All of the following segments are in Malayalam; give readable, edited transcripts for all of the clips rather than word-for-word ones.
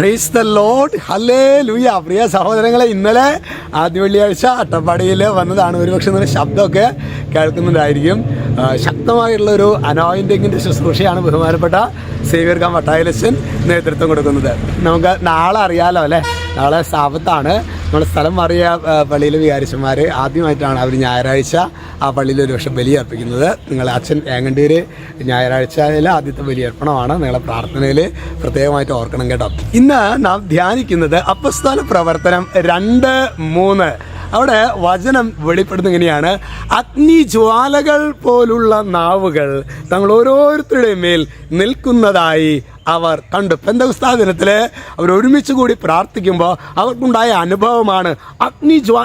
Price the lord, hallelujah. പ്രിയ സഹോദരങ്ങളെ, ഇന്നലെ ആദ്യ വെള്ളിയാഴ്ച അട്ടപ്പാടിയിൽ വന്നതാണ്. ഒരുപക്ഷെ നിങ്ങൾ ശബ്ദമൊക്കെ കേൾക്കുന്നുണ്ടായിരിക്കും. ശക്തമായിട്ടുള്ളൊരു അനോയിൻറ്റിങ്ങിൻ്റെ ശുശ്രൂഷയാണ് ബഹുമാനപ്പെട്ട സേവ്യർ കാം വട്ടായിലച്ചൻ നേതൃത്വം കൊടുക്കുന്നത്. നമുക്ക് നാളെ അറിയാലോ അല്ലേ, നാളെ സാബത്താണ്. നമ്മുടെ സ്ഥലം മാറിയ പള്ളിയിലെ വികാരിച്ചന്മാർ ആദ്യമായിട്ടാണ് അവർ ഞായറാഴ്ച ആ പള്ളിയിൽ ഒരു പക്ഷേ ബലിയർപ്പിക്കുന്നത്. നിങ്ങളെ അച്ഛൻ ഏങ്ങണ്ടൂർ ഞായറാഴ്ചയിലെ ആദ്യത്തെ ബലിയർപ്പണമാണ്. നിങ്ങളെ പ്രാർത്ഥനയിൽ പ്രത്യേകമായിട്ട് ഓർക്കണം കേട്ടോ. ഇന്ന് നാം ധ്യാനിക്കുന്നത് അപ്പസ്തോല പ്രവർത്തനം 2:3. അവിടെ വചനം വെളിപ്പെടുന്നത് ഇങ്ങനെയാണ്: അഗ്നിജ്വാലകൾ പോലുള്ള നാവുകൾ തങ്ങൾ ഓരോരുത്തരുടെയും മേൽ നിൽക്കുന്നതായി അവർ കണ്ടു. പെന്തക്കോസ്താ ദിനത്തിൽ അവർ ഒരുമിച്ച് കൂടി പ്രാർത്ഥിക്കുമ്പോൾ അവർക്കുണ്ടായ അനുഭവമാണ്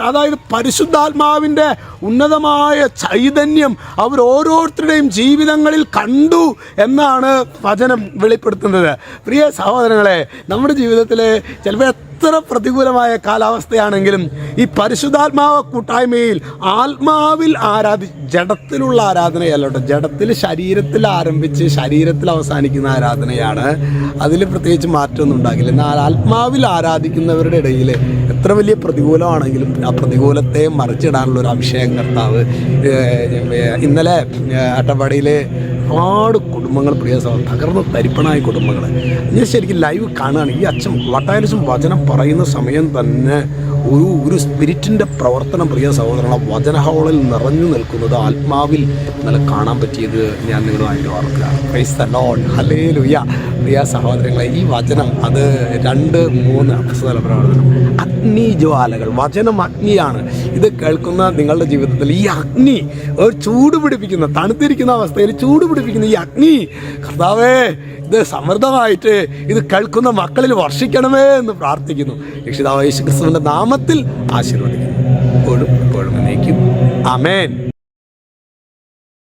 അതായത് പരിശുദ്ധാത്മാവിൻ്റെ ഉന്നതമായ ചൈതന്യം അവർ ഓരോരുത്തരുടെയും ജീവിതങ്ങളിൽ കണ്ടു എന്നാണ് വചനം വെളിപ്പെടുത്തുന്നത്. പ്രിയ സഹോദരങ്ങളെ, നമ്മുടെ ജീവിതത്തിൽ ചിലപ്പോൾ എത്ര പ്രതികൂലമായ കാലാവസ്ഥയാണെങ്കിലും ഈ പരിശുദ്ധാത്മാവ് കൂട്ടായ്മയിൽ ആത്മാവിൽ ജഡത്തിലുള്ള ആരാധനയല്ല കേട്ടോ. ജഡത്തിൽ ശരീരത്തിൽ ആരംഭിച്ച് ശരീരത്തിൽ അവസാനിക്കുന്ന ആരാധനയാണ്. അതിൽ പ്രത്യേകിച്ച് മാറ്റമൊന്നും ഉണ്ടാകില്ല. എന്നാൽ ആത്മാവിൽ ആരാധിക്കുന്നവരുടെ ഇടയിൽ എത്ര വലിയ പ്രതികൂലമാണെങ്കിലും ആ പ്രതികൂലത്തെ മറിച്ചിടാനുള്ള ഒരു അഭിഷേകം കർത്താവ്. ഇന്നലെ അട്ടപ്പാടിയിൽ ഒരുപാട് കുടുംബങ്ങൾ, പ്രിയ സഹോദരൻ, തകർന്ന് തരിപ്പണായ കുടുംബങ്ങൾ ഞാൻ ശരിക്കും ലൈവ് കാണുകയാണ്. ഈ അച്ഛൻ വട്ടായിലച്ചൻ വചനം പറയുന്ന സമയം തന്നെ ഒരു സ്പിരിറ്റിൻ്റെ പ്രവർത്തനം, പ്രിയ സഹോദരങ്ങളെ, വചന ഹാളിൽ നിറഞ്ഞു നിൽക്കുന്നത് ആത്മാവിൽ ഇന്നലെ കാണാൻ പറ്റിയത് ഞാൻ നിങ്ങളുമായിട്ട് ഓർക്കുകയാണ്. Praise the lord, hallelujah. പ്രിയ സഹോദരങ്ങളെ, ഈ വചനം അത് 2:3 അപ്പസ്തോല പ്രവർത്തനം. അഗ്നിജ്വാലകൾ, വചനം അഗ്നിയാണ്. ഇത് കേൾക്കുന്ന നിങ്ങളുടെ ജീവിതത്തിൽ ഈ അഗ്നി ഒരു ചൂട് പിടിപ്പിക്കുന്ന, തണുത്തിരിക്കുന്ന അവസ്ഥയിൽ ചൂട് പിടിപ്പിക്കുന്ന ഈ അഗ്നി കർത്താവേ, ഇത് സമൃദ്ധമായിട്ട് ഇത് കേൾക്കുന്ന മക്കളിൽ വർഷിക്കണമേ എന്ന് പ്രാർത്ഥിക്കുന്നു. രക്ഷിതാവ് യേശു ക്രിസ്തുവിൻ്റെ നാമത്തിൽ ആശീർവദിക്കുന്നു. എപ്പോഴും എന്നേക്കും ആമേൻ.